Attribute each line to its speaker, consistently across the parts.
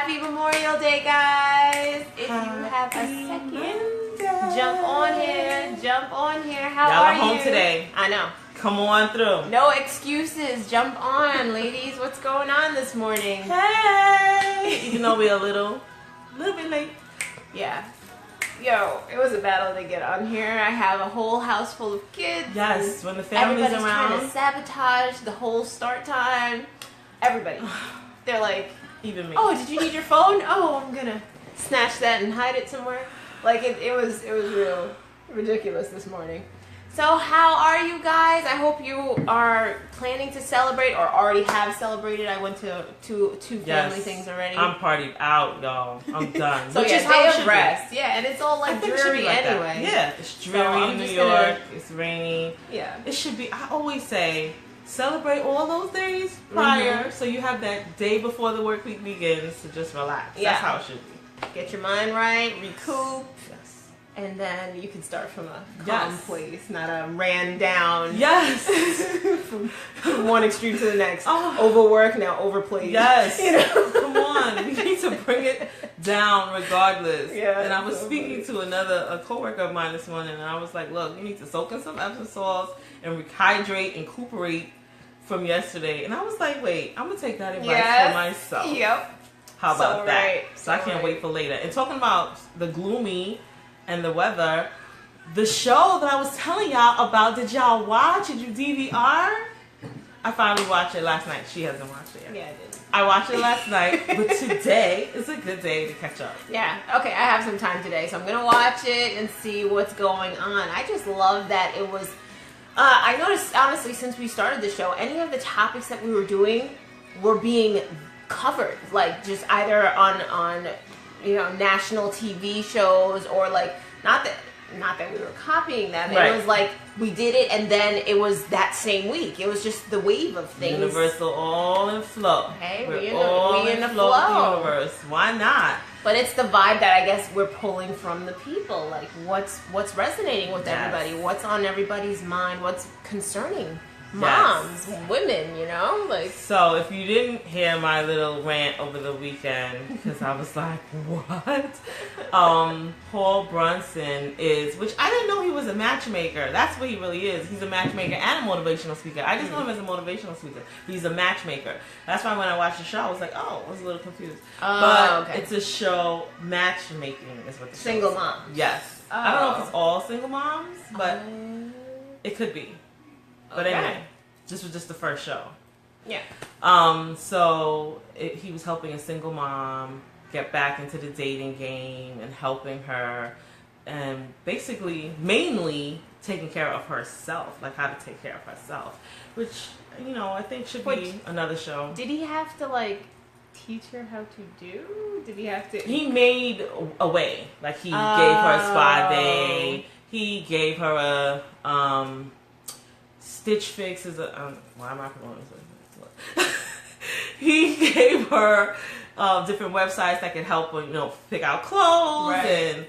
Speaker 1: Happy Memorial Day, guys. If you have a second, jump on here. How
Speaker 2: Y'all
Speaker 1: are you?
Speaker 2: home today.
Speaker 1: I know.
Speaker 2: Come on through.
Speaker 1: No excuses. Jump on, ladies. What's going on this morning?
Speaker 2: Hey! Even though we're a little bit late.
Speaker 1: Yeah. Yo, it was a battle to get on here. I have a whole house full of kids.
Speaker 2: Yes, when the family's
Speaker 1: everybody's
Speaker 2: around.
Speaker 1: trying to sabotage the whole start time. Everybody. They're like,
Speaker 2: even me.
Speaker 1: oh, did you need your phone? Oh, I'm gonna snatch that and hide it somewhere. Like it was real ridiculous this morning. So how are you guys? I hope you are planning to celebrate or already have celebrated. I went to two family things already.
Speaker 2: I'm partied out, y'all. I'm done.
Speaker 1: So
Speaker 2: Which
Speaker 1: yeah,
Speaker 2: is how
Speaker 1: day
Speaker 2: it
Speaker 1: of
Speaker 2: should
Speaker 1: rest.
Speaker 2: be.
Speaker 1: Yeah, and it's all like dreary
Speaker 2: like
Speaker 1: anyway.
Speaker 2: Yeah, it's dreary
Speaker 1: So
Speaker 2: in New York. It's rainy.
Speaker 1: Yeah.
Speaker 2: It should be. I always say, celebrate all those days prior, so you have that day before the work week begins to just relax.
Speaker 1: Yeah.
Speaker 2: That's how it should be.
Speaker 1: Get your mind right, recoup.
Speaker 2: Yes.
Speaker 1: And then you can start from a calm
Speaker 2: Yes.
Speaker 1: place, not a ran down.
Speaker 2: Yes.
Speaker 1: from one extreme to the next.
Speaker 2: Oh.
Speaker 1: Overwork, now overplayed.
Speaker 2: Yes.
Speaker 1: You know?
Speaker 2: Come on. We need to bring it down regardless.
Speaker 1: Yeah,
Speaker 2: and I was
Speaker 1: so
Speaker 2: speaking to a coworker of mine this morning, and I was like, look, you need to soak in some Epsom salts and hydrate and recuperate from yesterday. And I was like, wait, I'm going to take that advice for myself.
Speaker 1: Yep.
Speaker 2: How about
Speaker 1: So
Speaker 2: that?
Speaker 1: right.
Speaker 2: So I can't wait for later. And talking about the gloomy and the weather, the show that I was telling y'all about, did y'all watch? Did you DVR? I finally watched it last night. She hasn't watched it yet.
Speaker 1: Yeah, I did.
Speaker 2: I watched it last night, but today is a good day to catch up.
Speaker 1: Yeah. Okay, I have some time today, so I'm going to watch it and see what's going on. I just love that it was... I noticed, honestly, since we started the show, any of the topics that we were doing were being covered. Like, just either on national TV shows or, like, not that we were copying them.
Speaker 2: Right.
Speaker 1: It was like we did it and then it was that same week. It was just the wave of things.
Speaker 2: Universal, all in flow.
Speaker 1: Hey,
Speaker 2: We're
Speaker 1: we in
Speaker 2: all
Speaker 1: the
Speaker 2: in
Speaker 1: flow.
Speaker 2: with the universe. Why not?
Speaker 1: But it's the vibe that I guess we're pulling from the people. Like, what's resonating with everybody? What's on everybody's mind? What's concerning moms, women, like.
Speaker 2: So if you didn't hear my little rant over the weekend, because I was like, what? Paul Brunson is, which I didn't know he was a matchmaker. That's what he really is. He's a matchmaker and a motivational speaker. I just know him as a motivational speaker. He's a matchmaker. That's why when I watched the show, I was like, oh, I was a little confused.
Speaker 1: Oh,
Speaker 2: but
Speaker 1: okay.
Speaker 2: It's a show, matchmaking is what the show
Speaker 1: Single
Speaker 2: is.
Speaker 1: moms.
Speaker 2: Yes.
Speaker 1: Oh.
Speaker 2: I don't know if it's all single moms, but it could be. But anyway, this was just the first show.
Speaker 1: Yeah.
Speaker 2: So he was helping a single mom get back into the dating game and helping her, and basically, mainly taking care of herself, like how to take care of herself, which I think should be another show.
Speaker 1: Did he have to like teach her how to do? Did he have to?
Speaker 2: He made a way, like he gave her a spa day. He gave her a Stitch Fix is a why am I promoting this? He gave her different websites that can help her, pick out clothes, and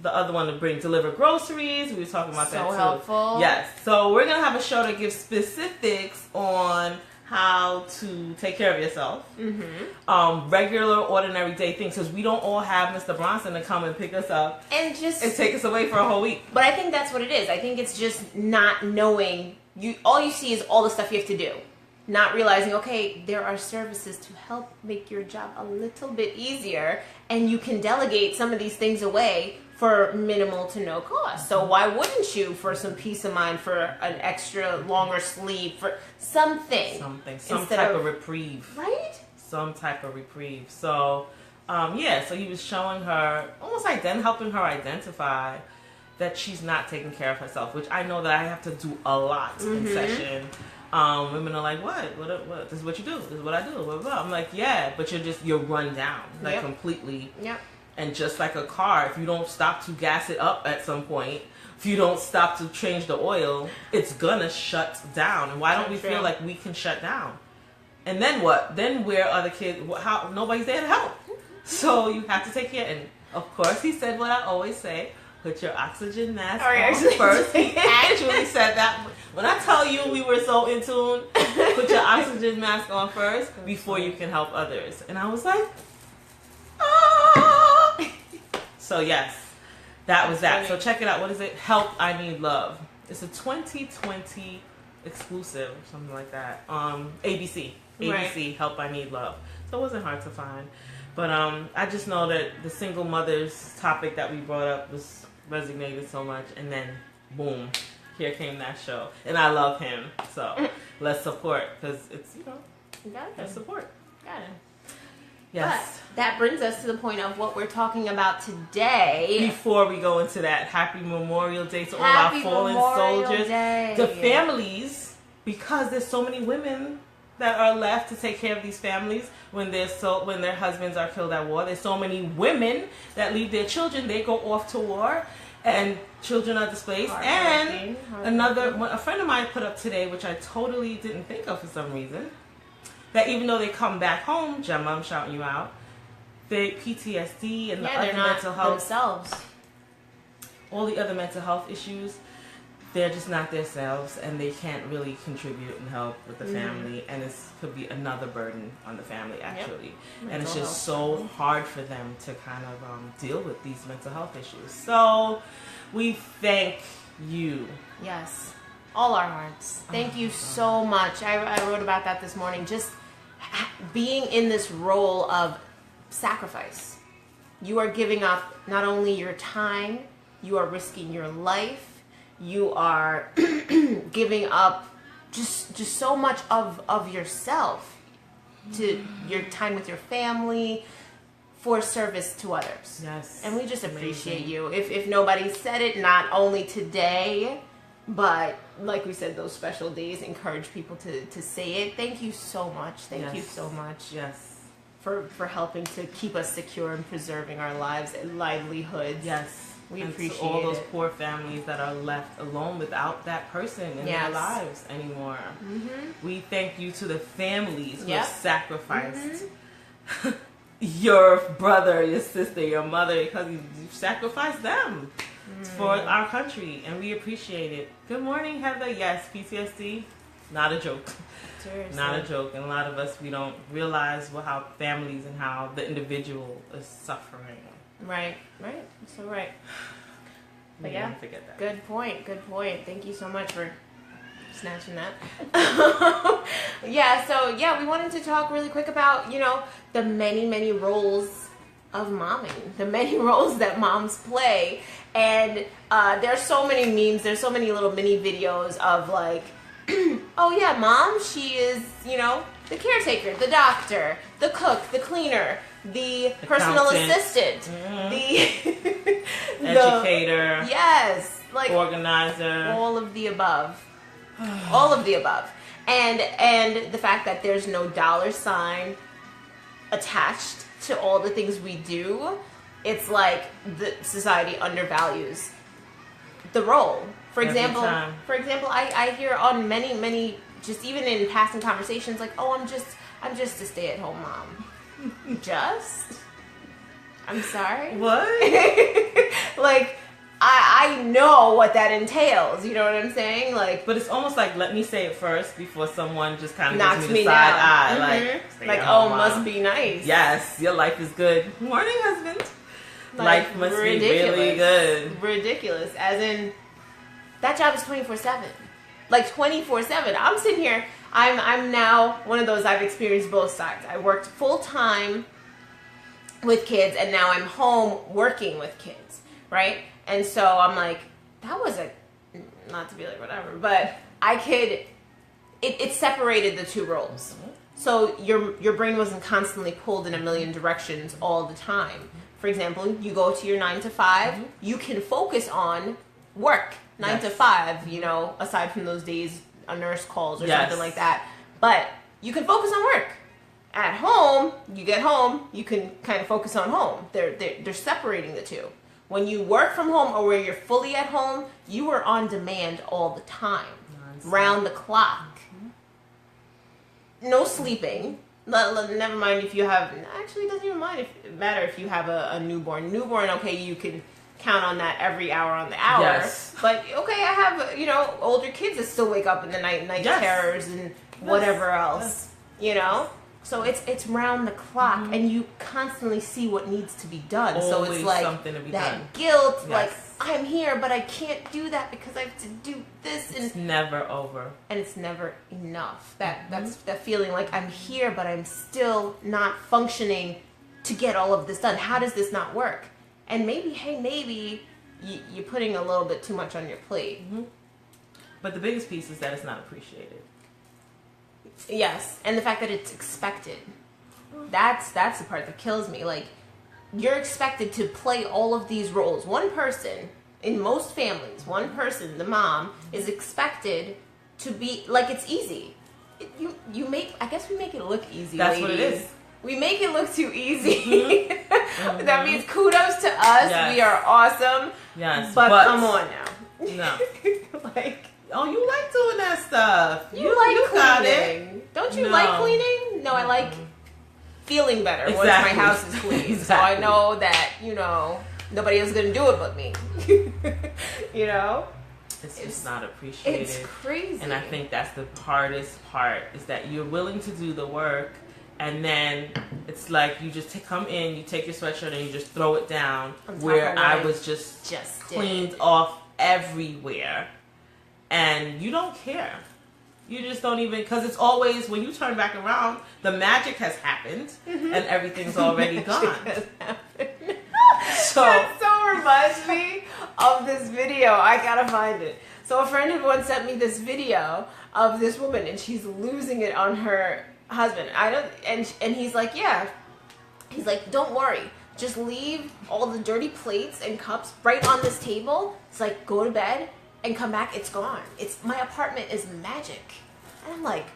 Speaker 2: the other one to deliver groceries. We were talking about that too.
Speaker 1: So helpful.
Speaker 2: Yes. So we're gonna have a show that gives specifics on how to take care of yourself. Mm-hmm. Regular, ordinary day things, because we don't all have Mr. Bronson to come and pick us up
Speaker 1: and
Speaker 2: take us away for a whole week.
Speaker 1: But I think that's what it is. I think it's just not knowing. All you see is all the stuff you have to do. Not realizing, okay, there are services to help make your job a little bit easier, and you can delegate some of these things away for minimal to no cost. So why wouldn't you, for some peace of mind, for an extra longer sleep, for something,
Speaker 2: some type of reprieve,
Speaker 1: right?
Speaker 2: Some type of reprieve. So, so he was showing her, almost like then helping her identify that she's not taking care of herself, which I know that I have to do a lot in session. Women are like, what? This is what you do. This is what I do. Blah, blah, blah. I'm like, yeah, but you're run down, like completely.
Speaker 1: Yep.
Speaker 2: And just like a car, if you don't stop to gas it up at some point, if you don't stop to change the oil, it's gonna shut down. And why don't we feel like we can shut down? And then what? Then where are the kids? How nobody's there to help. So you have to take care. And of course, he said what I always say: put your oxygen mask on first. He actually said that. When I tell you we were so in tune, Put your oxygen mask on first before you can help others. And I was like, ah. So yes, that was that. So check it out. What is it? Help, I Need Love. It's a 2020 exclusive, something like that. ABC,
Speaker 1: Right.
Speaker 2: Help, I Need Love. So it wasn't hard to find. But I just know that the single mothers topic that we brought up was resonated so much, and then boom, here came that show. And I love him, so let's support, because it's,
Speaker 1: You got
Speaker 2: let's
Speaker 1: it.
Speaker 2: support.
Speaker 1: Got it.
Speaker 2: Yes.
Speaker 1: But that brings us to the point of what we're talking about today.
Speaker 2: Before we go into that, happy Memorial Day to
Speaker 1: Happy
Speaker 2: all our fallen
Speaker 1: Memorial
Speaker 2: soldiers.
Speaker 1: Day.
Speaker 2: The families, because there's so many women that are left to take care of these families when when their husbands are killed at war. There's so many women that leave their children. They go off to war, and children are displaced. And a friend of mine put up today, which I totally didn't think of for some reason, that even though they come back home, Gemma, I'm shouting you out, the PTSD and the other mental health,
Speaker 1: themselves.
Speaker 2: all the other mental health issues, they're just not themselves, and they can't really contribute and help with the family, and this could be another burden on the family, actually.
Speaker 1: Yep.
Speaker 2: And it's just so hard for them to kind of deal with these mental health issues. So we thank you.
Speaker 1: Yes. All our hearts. Thank you so much. I wrote about that this morning. Just being in this role of sacrifice. You are giving up not only your time, you are risking your life. You are giving up just so much of yourself to your time with your family for service to others.
Speaker 2: Yes.
Speaker 1: And we just
Speaker 2: Amazing.
Speaker 1: appreciate you. If nobody said it, not only today, but like we said, those special days, encourage people to say it. Thank you so much. Thank you so much.
Speaker 2: Yes.
Speaker 1: For helping to keep us secure and preserving our lives and livelihoods.
Speaker 2: Yes.
Speaker 1: We
Speaker 2: and
Speaker 1: appreciate
Speaker 2: to all those
Speaker 1: it.
Speaker 2: poor families that are left alone without that person in their lives anymore. We thank you to the families who have sacrificed your brother, your sister, your mother, because you sacrificed them for our country, and we appreciate it. Good morning, Heather. Yes, PTSD, not a joke.
Speaker 1: Seriously.
Speaker 2: Not a joke. And a lot of us, we don't realize how families and how the individual is suffering.
Speaker 1: Right. So right. But yeah,
Speaker 2: forget that.
Speaker 1: good point. Thank you so much for snatching that. We wanted to talk really quick about, the many roles of momming, the many roles that moms play. And there's so many memes, there's so many little mini videos of like, oh yeah, mom, she is, the caretaker, the doctor, the cook, the cleaner, the personal assistant, the
Speaker 2: educator,
Speaker 1: like
Speaker 2: organizer,
Speaker 1: all of the above. All of the above. And the fact that there's no dollar sign attached to all the things we do, it's like the society undervalues the role. For example, I hear on many, just even in passing conversations, like, oh, I'm just a stay-at-home mom. Just? I'm sorry?
Speaker 2: What?
Speaker 1: Like, I know what that entails. You know what I'm saying? Like,
Speaker 2: but it's almost like, let me say it first before someone just kind of
Speaker 1: knocks
Speaker 2: gives me
Speaker 1: me
Speaker 2: the side
Speaker 1: down.
Speaker 2: eye.
Speaker 1: Like, oh, must be nice.
Speaker 2: Yes, your life is good. Morning, husband. Life must be really good.
Speaker 1: Ridiculous. As in, that job is 24/7. Like 24/7. I'm sitting here. I'm now one of those, I've experienced both sides. I worked full time with kids, and now I'm home working with kids, right? And so I'm like, that was not to be like whatever, but it separated the two roles. So your brain wasn't constantly pulled in a million directions all the time. For example, you go to your 9 to 5, you can focus on work 9 to 5, aside from those days a nurse calls or something like that. But you can focus on work. At home, you get home, you can kind of focus on home. They're separating the two. When you work from home or where you're fully at home, you are on demand all the time, round the clock. No sleeping. Never mind if you have. Actually, it doesn't even matter if you have a newborn. Newborn, okay, you can count on that every hour on the hour. Yes. But okay, I have older kids that still wake up in the night terrors and whatever else, you know? So it's round the clock, and you constantly see what needs to be done.
Speaker 2: Always
Speaker 1: so it's like
Speaker 2: something to be
Speaker 1: that
Speaker 2: done.
Speaker 1: guilt,
Speaker 2: Yes.
Speaker 1: like I'm here, but I can't do that because I have to do this, and
Speaker 2: It's never over.
Speaker 1: and it's never enough. That's that feeling like I'm here, but I'm still not functioning to get all of this done. How does this not work? And maybe you're putting a little bit too much on your plate.
Speaker 2: But the biggest piece is that it's not appreciated.
Speaker 1: Yes, and the fact that it's expected. That's the part that kills me. Like, you're expected to play all of these roles. One person, in most families, one person, the mom, is expected to be, like, it's easy. I guess we make it look easy,
Speaker 2: That's
Speaker 1: ladies.
Speaker 2: what it is.
Speaker 1: We make it look too easy. That means kudos to us.
Speaker 2: Yes.
Speaker 1: We are awesome.
Speaker 2: Yes,
Speaker 1: But come on now.
Speaker 2: No.
Speaker 1: Like,
Speaker 2: Oh, you like doing that stuff.
Speaker 1: you like
Speaker 2: got
Speaker 1: cleaning.
Speaker 2: it.
Speaker 1: Don't you
Speaker 2: No.
Speaker 1: like cleaning? No, I like feeling better once
Speaker 2: Exactly.
Speaker 1: my house is clean.
Speaker 2: Exactly.
Speaker 1: So I know that, nobody else is going to do it but me. You know?
Speaker 2: It's just not appreciated.
Speaker 1: It's crazy.
Speaker 2: And I think that's the hardest part, is that you're willing to do the work, and then it's like you just come in, you take your sweatshirt and you just throw it down,
Speaker 1: On top
Speaker 2: where
Speaker 1: of what
Speaker 2: I
Speaker 1: I
Speaker 2: was just
Speaker 1: did.
Speaker 2: cleaned off everywhere, and you don't care. You just don't even, because it's always, when you turn back around, the magic has happened, and everything's already gone. So
Speaker 1: That so reminds me of this video. I gotta find it. So a friend had once sent me this video of this woman, and she's losing it on her husband. And he's like, yeah. He's like, don't worry. Just leave all the dirty plates and cups right on this table. It's like, go to bed and come back. It's gone. My apartment is magic. And I'm like,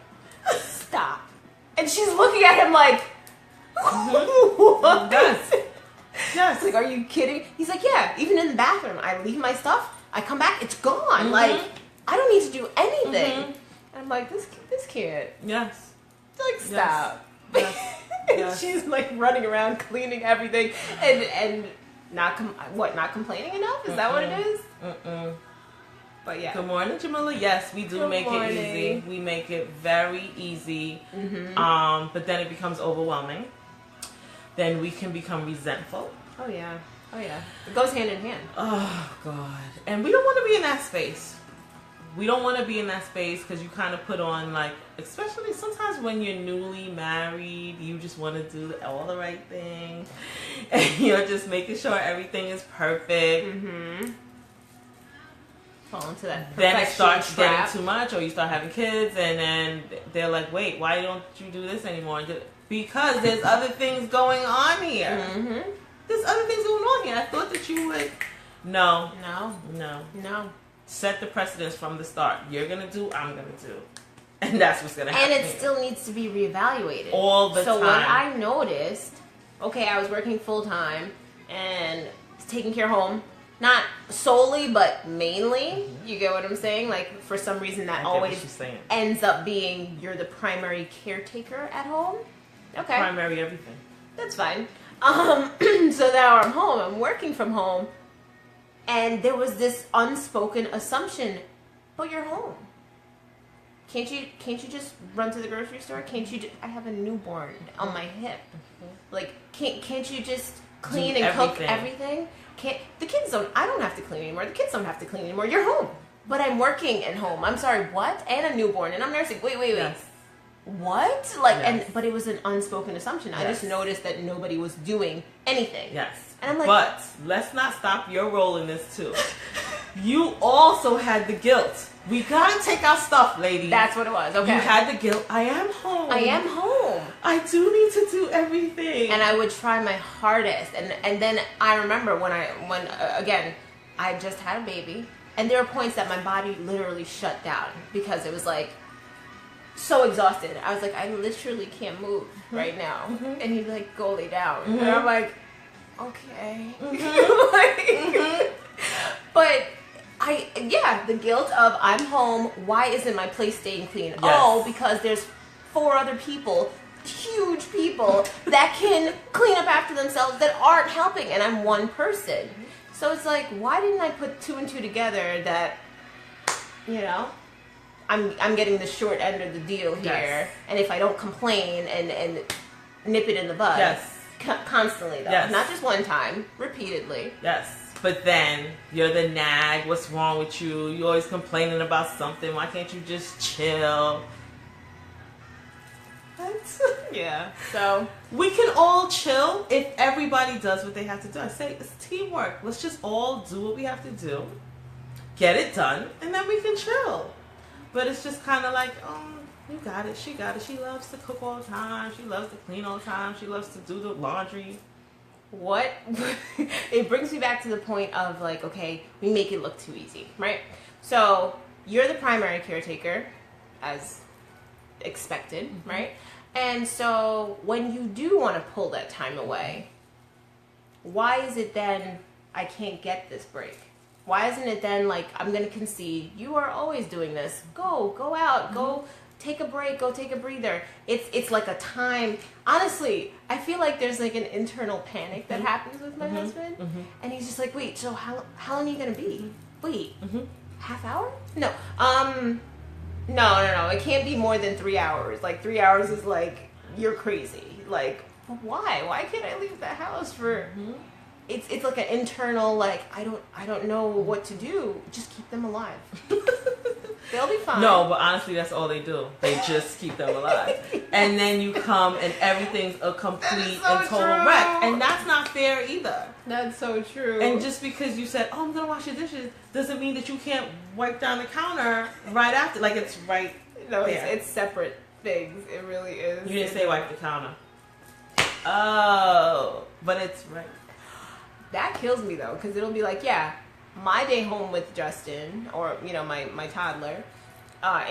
Speaker 1: stop. And she's looking at him like, what?
Speaker 2: Yes. Yes.
Speaker 1: Like, are you kidding? He's like, yeah, even in the bathroom, I leave my stuff, I come back, it's gone. Like, I don't need to do anything. And I'm like, this can't.
Speaker 2: Yes.
Speaker 1: Like, stop.
Speaker 2: Yes.
Speaker 1: And
Speaker 2: Yes.
Speaker 1: she's like running around cleaning everything and not complaining enough? Is that what it is? But yeah.
Speaker 2: Good morning, Jamila. Yes, we do
Speaker 1: Good
Speaker 2: make
Speaker 1: morning.
Speaker 2: it easy. We make it very easy. But then it becomes overwhelming. Then we can become resentful.
Speaker 1: Oh yeah. It goes hand in hand.
Speaker 2: Oh, God. And we don't want to be in that space. We don't want to be in that space because you kind of put on, like, especially sometimes when you're newly married, you just want to do all the right things. And you're just making sure everything is perfect.
Speaker 1: Fall into that
Speaker 2: Then it
Speaker 1: perfection
Speaker 2: starts
Speaker 1: trap.
Speaker 2: getting too much, or you start having kids, and then they're like, wait, why don't you do this anymore? And because there's other things going on here. There's other things going on here. I thought that you would. No. Set the precedence from the start. You're going to do, I'm going to do. And that's what's going to happen.
Speaker 1: And it still needs to be reevaluated.
Speaker 2: All the time.
Speaker 1: So what I noticed, okay, I was working full time and taking care of home. Not solely, but mainly. You get what I'm saying? Like, for some reason that
Speaker 2: I get what
Speaker 1: always
Speaker 2: you're saying.
Speaker 1: ends up being you're the primary caretaker at home. Okay.
Speaker 2: Primary everything.
Speaker 1: That's fine. So now I'm home. I'm working from home. And there was this unspoken assumption, but you're home. Can't you just run to the grocery store? Can't you I have a newborn on my hip. Like, can't you just clean and cook everything? The kids don't, I don't have to clean anymore. The kids don't have to clean anymore. You're home. But I'm working at home. I'm sorry, what? And a newborn. And I'm nursing. Wait.
Speaker 2: Yes.
Speaker 1: What? Like,
Speaker 2: Yes.
Speaker 1: but it was an unspoken assumption. I just noticed that nobody was doing anything.
Speaker 2: Yes.
Speaker 1: And I'm like,
Speaker 2: but let's not stop your role in this too. You also had the guilt. We gotta take our stuff, ladies.
Speaker 1: That's what it was. Okay.
Speaker 2: You had the guilt. I am home.
Speaker 1: I am home.
Speaker 2: I do need to do everything.
Speaker 1: And I would try my hardest. And then I remember when again, I just had a baby. And there were points that my body literally shut down because it was like, so exhausted. I was like, I literally can't move right now. And he'd be like, go lay down. And I'm like, okay. But the guilt of I'm home. Why isn't my place staying clean?
Speaker 2: Yes.
Speaker 1: Oh, because there's 4 other people, huge people, that can clean up after themselves that aren't helping, and I'm one person. So it's like, why didn't I put 2 and 2 together that, I'm getting the short end of the deal here,
Speaker 2: Yes.
Speaker 1: and if I don't complain and nip it in the bud,
Speaker 2: Yes.
Speaker 1: Constantly though,
Speaker 2: Yes.
Speaker 1: not just one time, repeatedly.
Speaker 2: Yes. But then you're the nag. What's wrong with you? You're always complaining about something. Why can't you just chill?
Speaker 1: Yeah. So
Speaker 2: We can all chill if everybody does what they have to do. I say it's teamwork. Let's just all do what we have to do, get it done, and then we can chill. But it's just kind of like, you got it. She got it. She loves to cook all the time. She loves to clean all the time. She loves to do the laundry.
Speaker 1: what it brings me back to the point of like, okay, we make it look too easy, right? So you're the primary caretaker, as expected, right? And so when you do want to pull that time away, why is it then I can't get this break? Why isn't it then like, I'm going to concede, you are always doing this. Go out, go take a break, go take a breather. It's like a time. Honestly, I feel like there's like an internal panic that happens with my husband. And he's just like, wait, so how long are you going to be? Wait, half hour? No. No. It can't be more than 3 hours. Like 3 hours is like, you're crazy. Like, why? Why can't I leave the house for... It's like an internal, like, I don't know what to do. Just keep them alive. They'll be fine.
Speaker 2: No, but honestly, that's all they do. They just keep them alive. And then you come and everything's a complete
Speaker 1: so
Speaker 2: and total
Speaker 1: true.
Speaker 2: wreck. And that's not fair either.
Speaker 1: That's so true.
Speaker 2: And just because you said, I'm going to wash your dishes, doesn't mean that you can't wipe down the counter right after. Like, it's right
Speaker 1: no,
Speaker 2: there.
Speaker 1: it's separate things. It really is.
Speaker 2: You didn't say wipe the counter. Oh, but it's right.
Speaker 1: That kills me though, because it'll be like, yeah, my day home with Justin, or my toddler,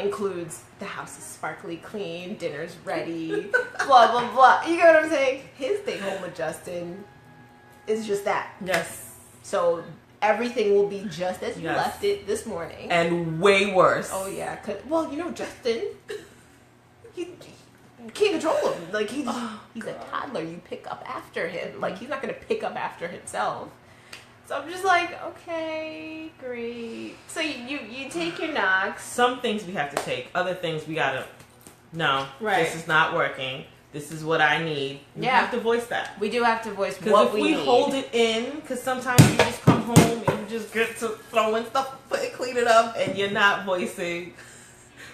Speaker 1: includes the house is sparkly clean, dinner's ready, blah blah blah. You get what I'm saying? His day home with Justin is just that.
Speaker 2: Yes.
Speaker 1: So everything will be just as you
Speaker 2: Yes.
Speaker 1: left it this morning.
Speaker 2: And way worse.
Speaker 1: Oh yeah, well, Justin, you can't control him. Like he's a toddler. You pick up after him. Like he's not gonna pick up after himself. So I'm just like, okay, great. So you take your knocks.
Speaker 2: Some things we have to take. Other things we gotta. No,
Speaker 1: Right.
Speaker 2: This is not working. This is what I need. We
Speaker 1: Yeah.
Speaker 2: have to voice that.
Speaker 1: We do have to voice
Speaker 2: Because
Speaker 1: what
Speaker 2: if
Speaker 1: we
Speaker 2: we
Speaker 1: need.
Speaker 2: hold it in, because sometimes you just come home and you just get to throwing stuff, clean it up, and you're not voicing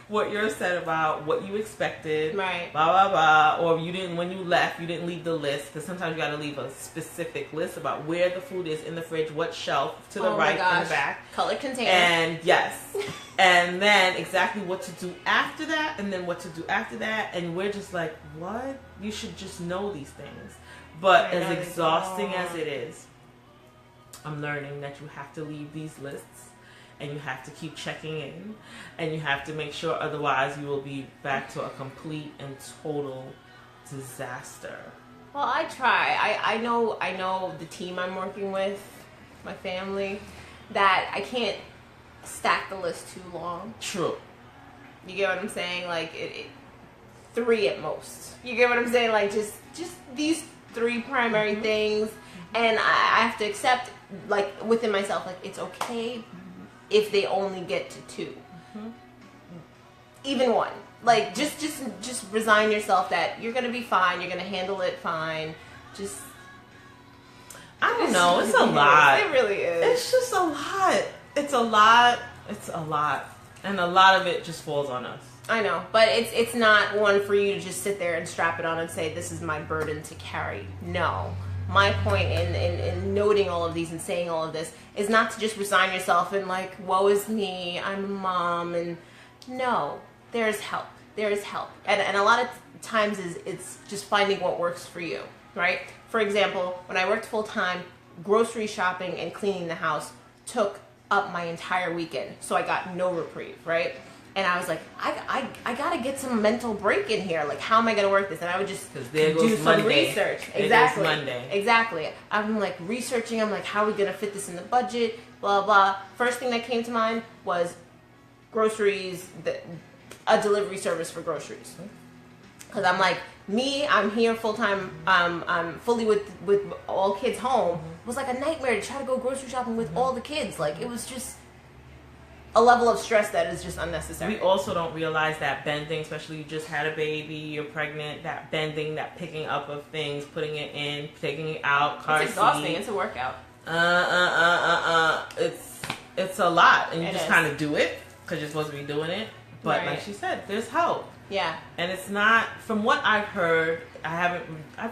Speaker 2: what you're upset about, what you expected,
Speaker 1: Right.
Speaker 2: blah blah blah, or you didn't when you left, you didn't leave the list, because sometimes you got to leave a specific list about where the food is in the fridge, what shelf, to the
Speaker 1: Oh my
Speaker 2: right
Speaker 1: gosh.
Speaker 2: and the back,
Speaker 1: Color container.
Speaker 2: and yes, and then exactly what to do after that, and then what to do after that, and we're just like, what? You should just know these things. But
Speaker 1: I know
Speaker 2: as
Speaker 1: they
Speaker 2: exhausting
Speaker 1: don't.
Speaker 2: as it is, I'm learning that you have to leave these lists. And you have to keep checking in, and you have to make sure, otherwise you will be back to a complete and total disaster.
Speaker 1: Well, I try. I know the team I'm working with, my family, that I can't stack the list too long.
Speaker 2: True.
Speaker 1: You get what I'm saying? Like it 3 at most. You get what I'm saying? Like just these 3 primary things, and I have to accept, like within myself, like it's okay if they only get to 2, even 1. Like just resign yourself that you're gonna be fine. You're gonna handle it fine. Just
Speaker 2: I don't know. It's a lot.
Speaker 1: It really is.
Speaker 2: It's just a lot. It's a lot. It's a lot. And a lot of it just falls on us.
Speaker 1: I know, but it's not one for you to just sit there and strap it on and say, this is my burden to carry. No. My point in noting all of these and saying all of this is not to just resign yourself and like, woe is me, I'm a mom, and no, there's help. There is help. And a lot of times it's just finding what works for you, right? For example, when I worked full-time, grocery shopping and cleaning the house took up my entire weekend, so I got no reprieve, right? And I was like, I gotta get some mental break in here. Like, how am I gonna work this? And I would just
Speaker 2: there goes
Speaker 1: do some
Speaker 2: Monday.
Speaker 1: research.
Speaker 2: There
Speaker 1: Exactly.
Speaker 2: goes Monday.
Speaker 1: Exactly. I'm like researching. I'm like, how are we gonna fit this in the budget? Blah blah. First thing that came to mind was groceries. A delivery service for groceries. Because I'm like, I'm here full time. I'm fully with all kids home. It was like a nightmare to try to go grocery shopping with all the kids. Like, it was just a level of stress that is just unnecessary.
Speaker 2: We also don't realize that bending, especially you just had a baby, you're pregnant, that bending, that picking up of things, putting it in, taking it out, car
Speaker 1: It's exhausting.
Speaker 2: seat.
Speaker 1: It's a workout.
Speaker 2: It's a lot, and you
Speaker 1: It
Speaker 2: just
Speaker 1: is.
Speaker 2: kind of do it because you're supposed to be doing it. But
Speaker 1: Right.
Speaker 2: like she said, there's help.
Speaker 1: Yeah.
Speaker 2: And it's not, from what I've heard, I've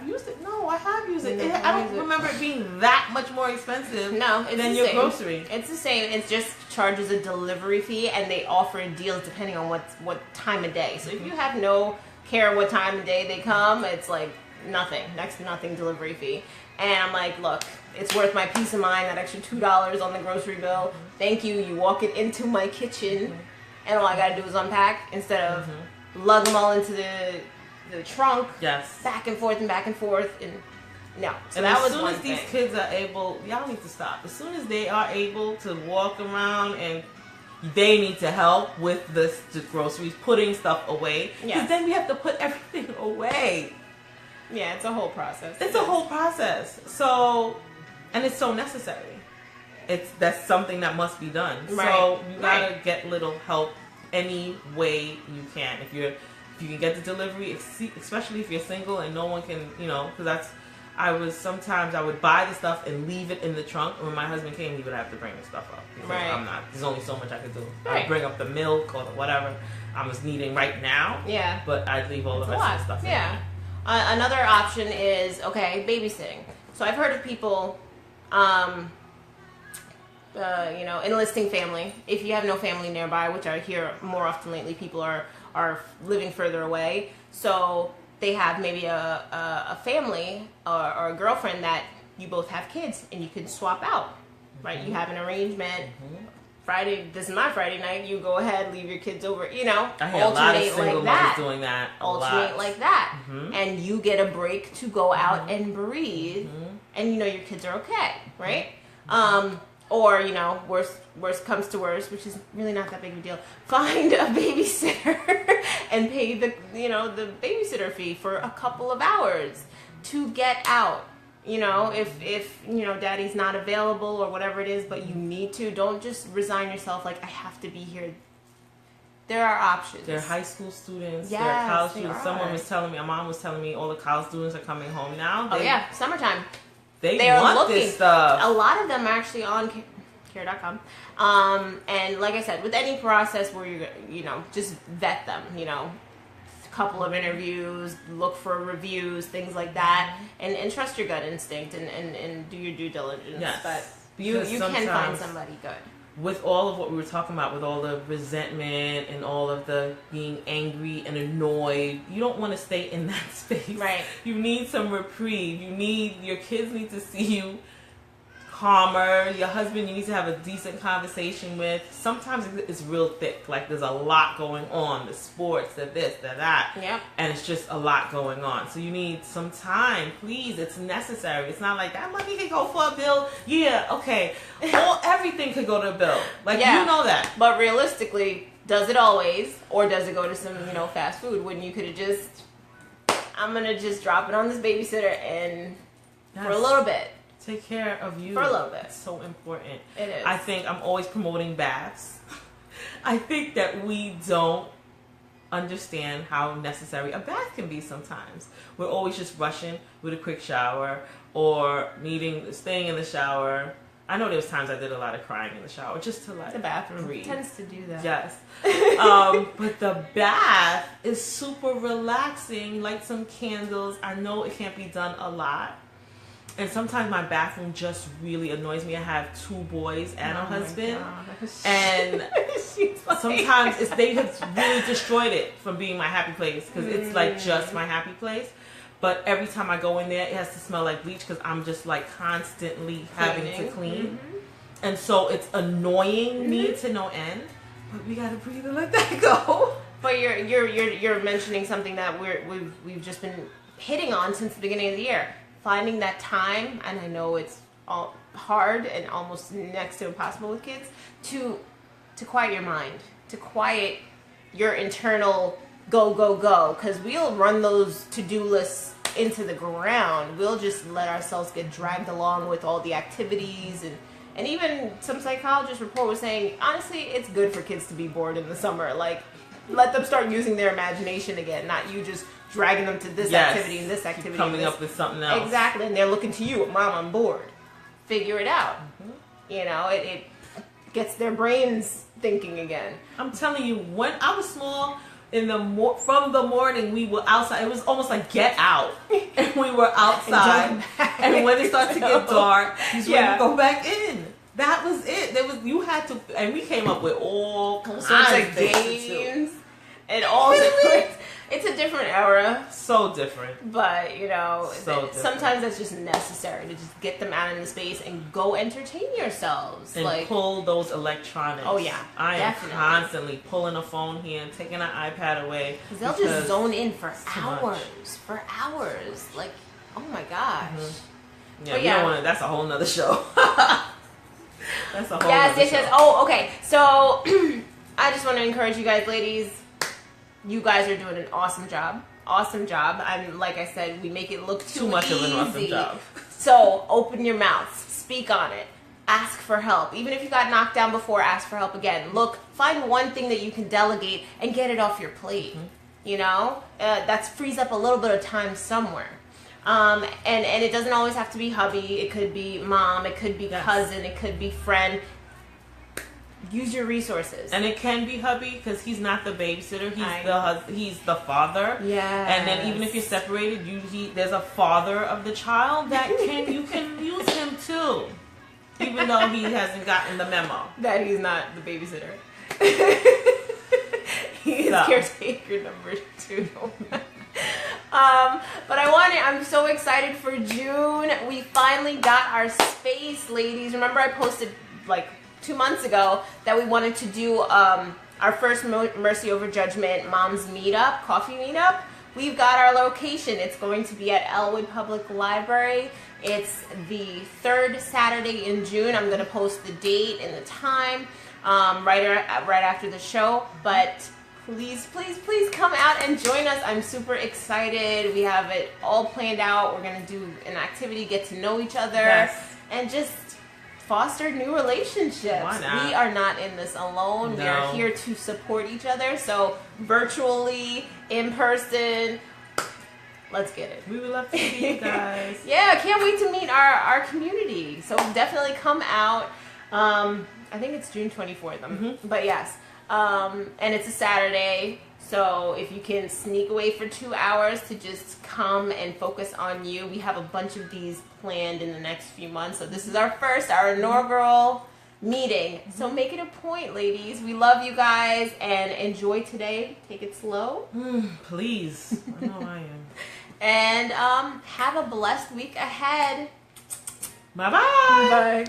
Speaker 2: used it. No, I have used it.
Speaker 1: No,
Speaker 2: I don't
Speaker 1: use it.
Speaker 2: remember it being that much more expensive
Speaker 1: No, it's
Speaker 2: than
Speaker 1: the
Speaker 2: your
Speaker 1: same.
Speaker 2: grocery.
Speaker 1: It's the same. It just charges a delivery fee, and they offer deals depending on what time of day. So if you have no care what time of day they come, it's like nothing, next to nothing delivery fee. And I'm like, look, it's worth my peace of mind, that extra $2 on the grocery bill. Thank you. You walk it into my kitchen, and all I gotta do is unpack instead of lug them all into the trunk.
Speaker 2: Yes.
Speaker 1: Back and forth, and no. So
Speaker 2: And
Speaker 1: that
Speaker 2: as
Speaker 1: was
Speaker 2: soon
Speaker 1: one
Speaker 2: as these
Speaker 1: thing.
Speaker 2: kids are able, y'all need to stop. As soon as they are able to walk around and they need to help with the groceries, putting stuff away. Because
Speaker 1: Yes.
Speaker 2: then we have to put everything away.
Speaker 1: Yeah, it's a whole process.
Speaker 2: It's a whole process. So, and it's so necessary. That's something that must be done.
Speaker 1: Right.
Speaker 2: So you gotta
Speaker 1: Right.
Speaker 2: get little help any way you can. If you can get the delivery, especially if you're single and no one can, because sometimes I would buy the stuff and leave it in the trunk. And when my husband came, he would have to bring the stuff up. Because
Speaker 1: Right.
Speaker 2: there's only so much I could do.
Speaker 1: Right.
Speaker 2: I'd bring up the milk or whatever I was needing right now.
Speaker 1: Yeah.
Speaker 2: But I'd leave all the
Speaker 1: It's a
Speaker 2: rest of
Speaker 1: lot.
Speaker 2: the stuff in
Speaker 1: Yeah.
Speaker 2: there.
Speaker 1: Another option is, babysitting. So I've heard of people, enlisting family. If you have no family nearby, which I hear more often lately, people are living further away. So they have maybe a family or a girlfriend that you both have kids and you can swap out, right? You have an arrangement. Friday, this is my Friday night. You go ahead, leave your kids over.
Speaker 2: I hear a lot of single mothers doing that.
Speaker 1: Alternate like that, and you get a break to go out and breathe, and your kids are okay, right? Or worst comes to worst, which is really not that big of a deal. Find a babysitter and pay the babysitter fee for a couple of hours to get out. If daddy's not available or whatever it is, but you need to, don't just resign yourself like I have to be here. There are options.
Speaker 2: They're high school students.
Speaker 1: Yes,
Speaker 2: they're college
Speaker 1: they
Speaker 2: students.
Speaker 1: are.
Speaker 2: Someone was telling me, my mom was telling me, all the college students are coming home now.
Speaker 1: Summertime.
Speaker 2: They
Speaker 1: are
Speaker 2: want
Speaker 1: looking.
Speaker 2: this stuff.
Speaker 1: A lot of them are actually on care.com. And like I said, with any process where you just vet them, couple of interviews, look for reviews, things like that, and trust your gut instinct and do your due diligence.
Speaker 2: Yes.
Speaker 1: But you can find
Speaker 2: sometimes
Speaker 1: somebody good.
Speaker 2: With all of what we were talking about, with all the resentment and all of the being angry and annoyed, you don't want to stay in that space.
Speaker 1: Right.
Speaker 2: You need some reprieve. Your kids need to see you calmer. Your husband, you need to have a decent conversation with. Sometimes it's real thick. Like there's a lot going on. The sports, the this, the that.
Speaker 1: Yep.
Speaker 2: And it's just a lot going on. So you need some time. Please, it's necessary. It's not like that money could go for a bill. Yeah, okay. Everything could go to a bill. Like,
Speaker 1: Yeah.
Speaker 2: you know that.
Speaker 1: But realistically, does it always? Or does it go to some, fast food when you could have I'm going to just drop it on this babysitter and for a
Speaker 2: Yes.
Speaker 1: little bit.
Speaker 2: Take care of you.
Speaker 1: For a little bit.
Speaker 2: It's so important.
Speaker 1: It is.
Speaker 2: I think I'm always promoting baths. I think that we don't understand how necessary a bath can be sometimes. We're always just rushing with a quick shower or staying in the shower. I know there was times I did a lot of crying in the shower just to
Speaker 1: The bathroom
Speaker 2: breathe.
Speaker 1: tends to do that.
Speaker 2: Yes. But the bath is super relaxing. Light some candles. I know it can't be done a lot. And sometimes my bathroom just really annoys me. I have 2 boys and a husband. And sometimes they have really destroyed it from being my happy place. Because it's like just my happy place. But every time I go in there, it has to smell like bleach because I'm just like constantly having to clean. And so it's annoying me to no end. But we gotta breathe and let that go.
Speaker 1: But you're mentioning something that we've just been hitting on since the beginning of the year. Finding that time, and I know it's all hard and almost next to impossible with kids, to quiet your mind, to quiet your internal go, because we'll run those to-do lists into the ground. We'll just let ourselves get dragged along with all the activities And even some psychologist report was saying, honestly, it's good for kids to be bored in the summer. Like, let them start using their imagination again, not you just dragging them to this activity and this activity.
Speaker 2: Coming up with something else.
Speaker 1: Exactly, and they're looking to you, Mom, I'm bored. Figure it out. You know, it gets their brains thinking again.
Speaker 2: I'm telling you, when I was small, from the morning we were outside. It was almost like Get Out, and we were outside. And when it started to get dark, you would go back in. That was it. You had to, and we came up with all
Speaker 1: sorts
Speaker 2: kinds
Speaker 1: of games and all different. It's a different era.
Speaker 2: So different.
Speaker 1: But, you know,
Speaker 2: sometimes
Speaker 1: that's just necessary to just get them out into space and go entertain yourselves.
Speaker 2: And pull those electronics.
Speaker 1: Oh, yeah.
Speaker 2: I am constantly pulling a phone here and taking an iPad away.
Speaker 1: Because they'll just zone in for hours. For hours. Like, oh my gosh.
Speaker 2: Yeah, don't want to, that's a whole nother show. That's a whole nother show.
Speaker 1: Yes. Oh, okay. So, I just want to encourage you guys, ladies. You guys are doing an awesome job. Awesome job. Like I said, we make it look too
Speaker 2: much
Speaker 1: easy.
Speaker 2: of an awesome job.
Speaker 1: So open your mouths, speak on it, ask for help. Even if you got knocked down before, ask for help again. Look, find one thing that you can delegate and get it off your plate. You know, that frees up a little bit of time somewhere. And it doesn't always have to be hubby. It could be mom. It could be cousin. It could be friend. Use your resources.
Speaker 2: And it can be hubby because he's not the babysitter. He's the father.
Speaker 1: Yeah.
Speaker 2: And then even if you're separated, there's a father of the child that you can use him too, even though he hasn't gotten the memo
Speaker 1: that he's not the babysitter. He's caretaker number 2. But I'm so excited for June. We finally got our space, ladies. Remember I posted like 2 months ago that we wanted to do our first Mercy Over Judgment Moms Meetup, coffee meetup. We've got our location. It's going to be at Elwood Public Library. It's the 3rd Saturday in June. I'm going to post the date and the time right after the show. But please come out and join us. I'm super excited. We have it all planned out. We're going to do an activity, get to know each other, and just foster new relationships.
Speaker 2: Why not?
Speaker 1: We are not in this alone.
Speaker 2: No.
Speaker 1: We are here to support each other. So virtually, in person, let's get it.
Speaker 2: We would love to see you guys.
Speaker 1: Yeah, can't wait to meet our community. So definitely come out. I think it's June 24th. But yes. And it's a Saturday. So if you can sneak away for 2 hours to just come and focus on you. We have a bunch of these planned in the next few months. So this is our inaugural meeting. So make it a point, ladies. We love you guys and enjoy today. Take it slow.
Speaker 2: Please. I know I am.
Speaker 1: And have a blessed week ahead.
Speaker 2: Bye-bye.
Speaker 1: Bye.